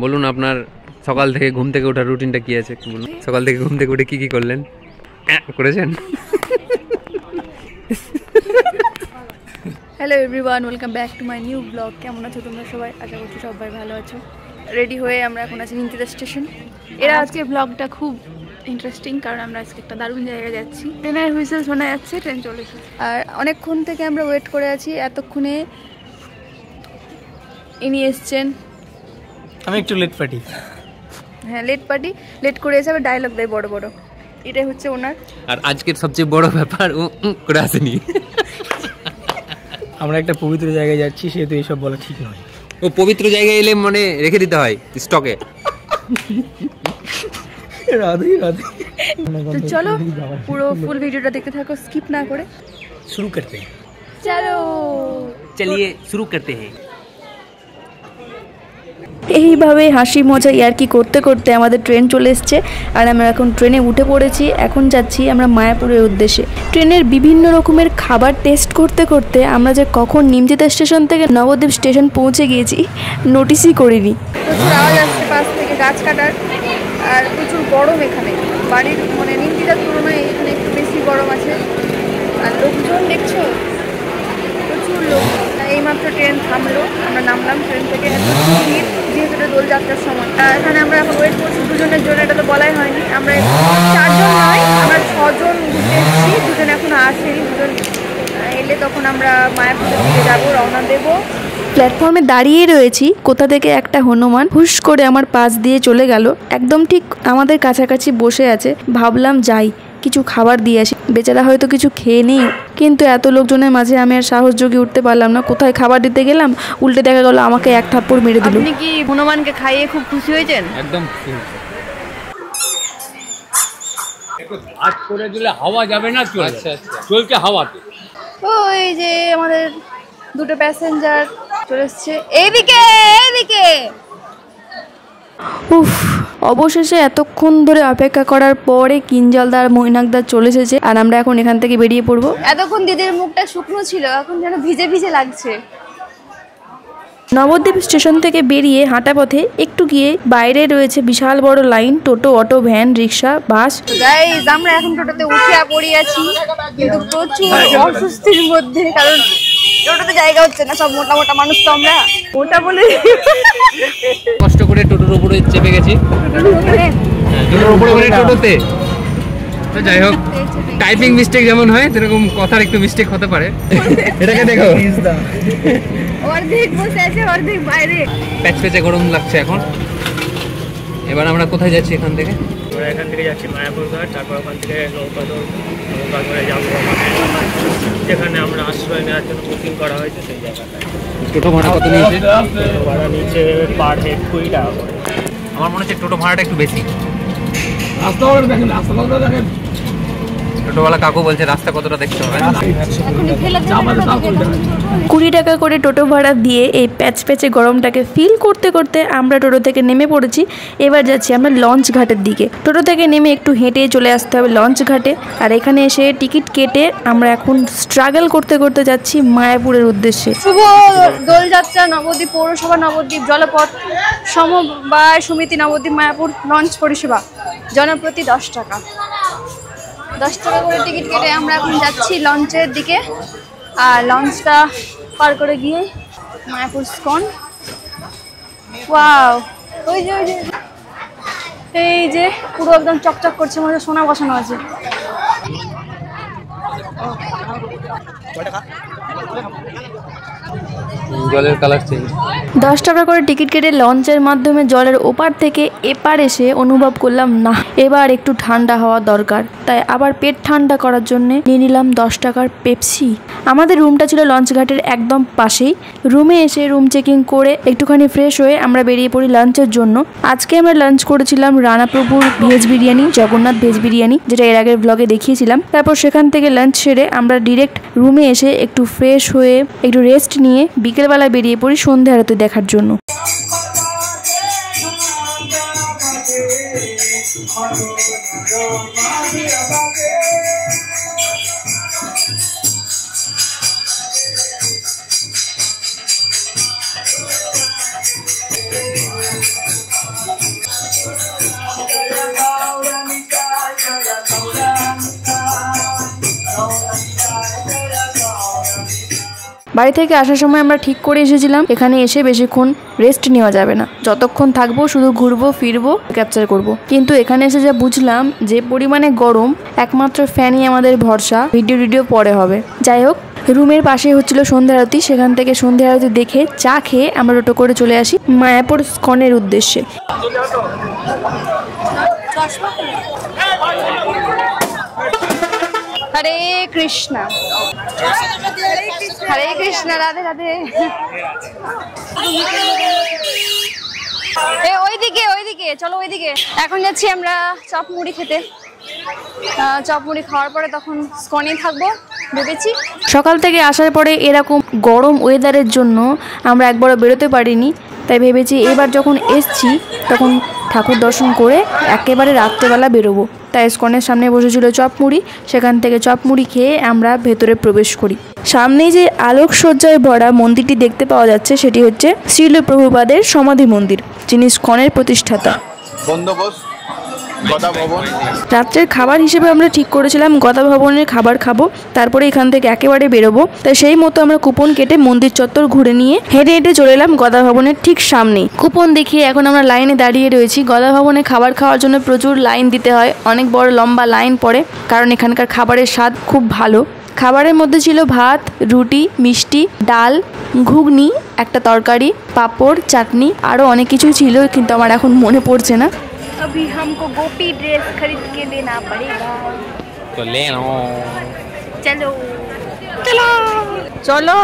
বলুন আপনার সকাল থেকে ঘুম থেকে ওঠার রুটিনটা কি আছে একটু বলুন। সকাল থেকে ঘুম থেকে উঠে কি করলেন? করেছেন? Hello everyone, welcome back to my new blog. কেমন আছো তোমরা সবাই? আশা করছি সবাই ভালো আছো। রেডি হয়ে আমরা এখন আছি নিমতিদা স্টেশন। এরা আজকে ব্লগটা খুব ইন্টারেস্টিং, কারণ আমরা আজকে একটা দারুণ জায়গায় যাচ্ছি। ট্রেনের হুইসেল শোনা যাচ্ছে, ট্রেন চলে এসেছে। আর অনেকক্ষণ থেকে আমরা ওয়েট করে আছি। এতক্ষণে ইনি এসছেন। আমি একটু লেট পার্টি। হ্যাঁ, লেট করে এসে আবার ডায়লগ দেয় বড় বড়। এটাই হচ্ছে ওনার। আর আজকের সবচেয়ে বড় ব্যাপার ও করে আসেনি। আমরা একটা পবিত্র জায়গায় যাচ্ছি, সেহেতু এইসব বলা ঠিক নয়। ও পবিত্র জায়গায় এলে মনে রেখে দিতে হয় স্টকে। রাধে রাধে। তো চলো পুরো ফুল ভিডিওটা দেখতে থাকো, স্কিপ না করে। শুরু করতে हैं। চলো চলিয়ে শুরু করতে हैं। এইভাবে হাসি মজা ইয়ার্কি করতে করতে আমাদের ট্রেন চলে এসছে। আর আমরা এখন ট্রেনে উঠে পড়েছি। এখন যাচ্ছি আমরা মায়াপুরের উদ্দেশ্যে। ট্রেনের বিভিন্ন রকমের খাবার টেস্ট করতে করতে আমরা যে কখন নিমতিদা স্টেশন থেকে নবদ্বীপ স্টেশন পৌঁছে গিয়েছি নোটিসই করিনি। প্রচুর আওয়াজ আসছে পাশ থেকে গাছ কাটার, আর প্রচুর গরম এখানে। বাড়ির মানে নিমতিদার তুলনায় এখানে একটু বেশি গরম আছে। আর লোকজন দেখছো, প্রচুর লোক। এইমাত্র ট্রেন থামলো, আমরা নামলাম ট্রেন থেকে। যেহেতু এটা দোলযাত্রার সময়, এখানে আমরা এখন ওয়েট করছি দুজনের জন্য। এটা তো বলাই হয়নি, আমরা 4 জন নয়, আমরা 6 জন ঘুরতে এসেছি। দুজন এখনো আসেনি, দুজন এলে তখন আমরা মায়াপুরের দিকে যাবো, রওনা দেবো। প্ল্যাটফর্মে দাঁড়িয়ে রয়েছি, কোথা থেকে একটা হনুমান হুশ করে আমার পাশ দিয়ে চলে গেল। একদম ঠিক আমাদের কাছাকাছি বসে আছে। ভাবলাম যাই কিছু খাবার দিয়ে আসি, বেচারা হয়তো কিছু খেয়ে নেই। কিন্তু এত লোকজনের মাঝে আমি আর সাহস জোগে উঠতে পারলাম না। কোথায় খাবার দিতে গেলাম, উল্টে দেখা গেল আমাকে এক থাপ্পড় মেরে দিল। আপনি কি হনুমানকে খাইয়ে খুব খুশি হয়েছেন? একদম আজ করে দিলে হাওয়া যাবে না, চলছে হাওয়াতে। ওই যে আমাদের দুটো প্যাসেঞ্জার চলে এসছে। এইদিকে উফ, অবশেষে এতক্ষণ ধরে অপেক্ষা করার পরে কিঞ্জলদার মৈনাকদার চলে এসেছে। আর আমরা এখন এখান থেকে বেরিয়ে পড়বো। এতক্ষণ দিদির মুখটা শুকনো ছিল, এখন যেন ভিজে ভিজে লাগছে। নবদ্বীপ স্টেশন থেকে বেরিয়ে হাঁটা পথে একটু গিয়ে বাইরে রয়েছে বিশাল বড় লাইন, টোটো, অটো, ভ্যান, রিক্সা, বাস। গাইস, আমরা এখন টোটোতে উঠে পড়ে আছি, কিন্তু প্রচুর অস্বস্তির মধ্যে, কারণ টোটোতে জায়গা হচ্ছে না। সব মোটা মোটা মানুষ তো আমরা, মোটা বলে কষ্ট করে টোটোর উপরে চেপে গেছি। টোটোর উপরে মানে টোটোতে। তো যাই হোক, টাইপিং মিস্টেক যেমন হয় সেরকম কথার একটু মিস্টেক হতে পারে। এটাকে দেখো, অর্ধেক বসে আছে অর্ধেক বাইরে। প্যাচপ্যাচে গরম লাগছে এখন। এবার আমরা কোথায় যাচ্ছি এখান থেকে? আমরা এখান থেকে যাচ্ছি মায়াপুর ঘাট, তারপর ওখান থেকে নৌকা করে যাবো যেখানে আমরা আশ্রয় নেওয়ার জন্য বুকিং করা হয়েছে সেই জায়গাটায়। টোটো ভাড়া কত নিয়েছে? টোটো ভাড়া নিচে পার হেড 20 টাকা করে। আমার মনে হচ্ছে টোটো ভাড়াটা একটু বেশি। টোটোওয়ালা কাকু বলছে রাস্তা কতটা দেখতে হবে। 20 টাকা করে টোটো ভাড়া দিয়ে এই প্যাচে গরমটাকে ফিল করতে করতে আমরা টোটো থেকে নেমে পড়েছি। এবার যাচ্ছি আমরা লঞ্চ ঘাটের দিকে। টোটো থেকে নেমে একটু হেঁটে চলে আসতে হবে লঞ্চ ঘাটে। আর এখানে এসে টিকিট কেটে আমরা এখন স্ট্রাগল করতে করতে যাচ্ছি মায়াপুরের উদ্দেশ্যে। শুভ দোলযাত্রা নবদ্বীপ পৌরসভা, নবদ্বীপ জলপথ সমবায় সমিতি, নবদ্বীপ মায়াপুর লঞ্চ পরিষেবা। জনপ্রতি 10 টাকা। 10 টাকা করে টিকিট কেটে আমরা এখন যাচ্ছি লঞ্চের দিকে। আর লঞ্চটা পার করে গিয়ে মায়াপুর স্কন। ওয়াও, ওই যে এই যে পুরো একদম চকচক করছে, মনে হয় সোনা বসানো আছে। জলের কালার চেঞ্জ। 10 টাকা করে টিকিট কেটে লঞ্চের মাধ্যমে জলের ওপার থেকে এপার এসে অনুভব করলাম না, এবার একটু ঠান্ডা হওয়া দরকার। তাই আবার পেট ঠান্ডা করার জন্য নিয়ে নিলাম 10 টাকার পেপসি। আমাদের রুমটা ছিল লঞ্চ ঘাটের একদম পাশেই। রুমে এসে রুম চেকিং করে একটুখানি ফ্রেশ হয়ে আমরা বেরিয়ে পড়ি লাঞ্চের জন্য। আজকে আমরা লাঞ্চ করেছিলাম রানাপ্রভুর ভেজ বিরিয়ানি, জগন্নাথ ভেজ বিরিয়ানি, যেটা এর আগের ব্লগে দেখিয়েছিলাম। তারপর সেখান থেকে লাঞ্চ সেরে আমরা ডিরেক্ট রুমে এসে একটু ফ্রেশ হয়ে একটু রেস্ট নিয়ে বিকেলবেলা বেরিয়ে পড়ি সন্ধ্যা আরতি দেখার জন্য। বাড়ি থেকে আসার সময় আমরা ঠিক করে এসেছিলাম এখানে এসে বেশিক্ষণ রেস্ট নেওয়া যাবে না, যতক্ষণ থাকবো শুধু ঘুরবো ফিরবো ক্যাপচার করব। কিন্তু এখানে এসে যা বুঝলাম যে পরিমাণে গরম, একমাত্র ফ্যানই আমাদের ভরসা, ভিডিও পরে হবে। যাই হোক, রুমের পাশে হচ্ছিল সন্ধ্যা আরতি, সেখান থেকে সন্ধ্যা আরতি দেখে চা খেয়ে আমরা টোটো করে চলে আসি মায়াপুর স্কনের উদ্দেশ্যে। হরে কৃষ্ণ হরে কৃষ্ণ, রাধে রাধে। ওইদিকে চলো, ওইদিকে। এখন যাচ্ছি আমরা চপ মুড়ি খেতে। চপ মুড়ি খাওয়ার পরে তখন স্কনে থাকবো ভেবেছি। সকাল থেকে আসার পরে এরকম গরম ওয়েদারের জন্য আমরা একবারও বেরোতে পারিনি, তাই ভেবেছি এবার যখন এসছি তখন ঠাকুর দর্শন করে একেবারে রাত্রেবেলা বেরোবো। তাই স্কনের সামনে বসেছিল চপ মুড়ি, সেখান থেকে চপ মুড়ি খেয়ে আমরা ভেতরে প্রবেশ করি। সামনেই যে আলোকসজ্জায় ভরা মন্দিরটি দেখতে পাওয়া যাচ্ছে সেটি হচ্ছে শ্রীল প্রভুপাদের সমাধি মন্দির, যিনি স্কনের প্রতিষ্ঠাতা। রাত্রের খাবার হিসেবে আমরা ঠিক করেছিলাম গদা ভবনের খাবার খাবো, তারপরে এখান থেকে একেবারে বেরোবো। তাই সেই মতো আমরা কুপন কেটে মন্দির চত্বর ঘুরে নিয়ে হেঁটে হেঁটে চলে এলাম গদা ভবনের ঠিক সামনেই। কুপন দেখিয়ে এখন আমরা লাইনে দাঁড়িয়ে রয়েছি। গদা ভবনে খাবার খাওয়ার জন্য প্রচুর লাইন দিতে হয়, অনেক বড় লম্বা লাইন পড়ে, কারণ এখানকার খাবারের স্বাদ খুব ভালো। খাবারের মধ্যে ছিল ভাত, রুটি, মিষ্টি, ডাল, ঘুগনি, একটা তরকারি, পাঁপড়, চাটনি, আরও অনেক কিছু ছিল, কিন্তু আমার এখন মনে পড়ছে না। अभी हमको गोपी ड्रेस खरीद के देना पड़ेगा, तो ले लो। चलो चलो चलो।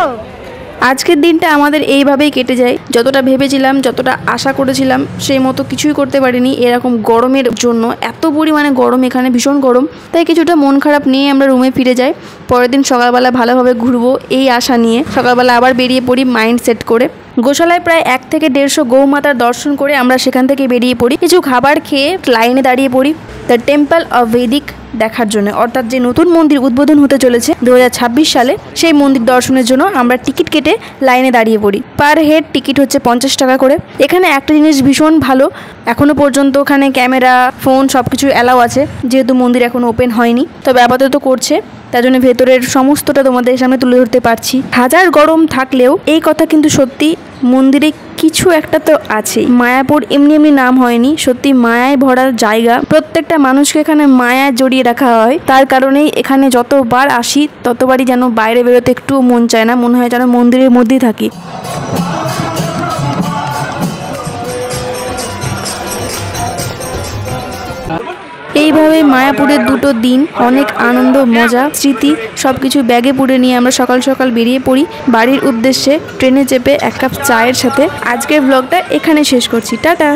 আজকের দিনটা আমাদের এইভাবেই কেটে যায়। যতটা ভেবেছিলাম, যতটা আশা করেছিলাম, সেই মতো কিছুই করতে পারিনি। এরকম গরমের জন্য, এত পরিমাণে গরম, এখানে ভীষণ গরম, তাই কিছুটা মন খারাপ নিয়ে আমরা রুমে ফিরে যাই। পরের দিন সকালবেলা ভালোভাবে ঘুরবো এই আশা নিয়ে সকালবেলা আবার বেরিয়ে পড়ি মাইন্ড সেট করে। গোশালায় প্রায় 1 থেকে 150 গৌমাতার দর্শন করে আমরা সেখান থেকে বেরিয়ে পড়ি। কিছু খাবার খেয়ে লাইনে দাঁড়িয়ে পড়ি দ্য টেম্পল অফ ভেদিক দেখার জন্য, অর্থাৎ যে নতুন মন্দির উদ্বোধন হতে চলেছে 2026 সালে, সেই মন্দির দর্শনের জন্য আমরা টিকিট কেটে লাইনে দাঁড়িয়ে পড়ি। পার হেড টিকিট হচ্ছে 50 টাকা করে। এখানে একটা জিনিস ভীষণ ভালো, এখনো পর্যন্ত ওখানে ক্যামেরা, ফোন সবকিছু অ্যালাউ আছে, যেহেতু মন্দির এখনো ওপেন হয়নি, তবে আপাতত করছে, তার জন্য ভেতরের সমস্তটা তোমাদের সামনে তুলে ধরতে পারছি। হাজার গরম থাকলেও এই কথা কিন্তু সত্যি, মন্দিরে কিছু একটা তো আছেই। মায়াপুর এমনি এমনি নাম হয়নি, সত্যি মায়ায় ভরা জায়গা। প্রত্যেকটা মানুষকে এখানে মায়ায় জড়িয়ে রাখা হয়, তার কারণেই এখানে যতবার আসি ততবারই যেন বাইরে বেরোতে একটুও মন চায় না, মনে হয় যেন মন্দিরের মধ্যেই থাকি। এইভাবে মায়াপুরের 2টো দিন অনেক আনন্দ, মজা, স্মৃতি সবকিছু ব্যাগে পুরে নিয়ে আমরা সকাল সকাল বেরিয়ে পড়ি বাড়ির উদ্দেশ্যে ট্রেনে চেপে 1 কাপ চায়ের সাথে। আজকের ব্লগটা এখানে শেষ করছি, টাটা।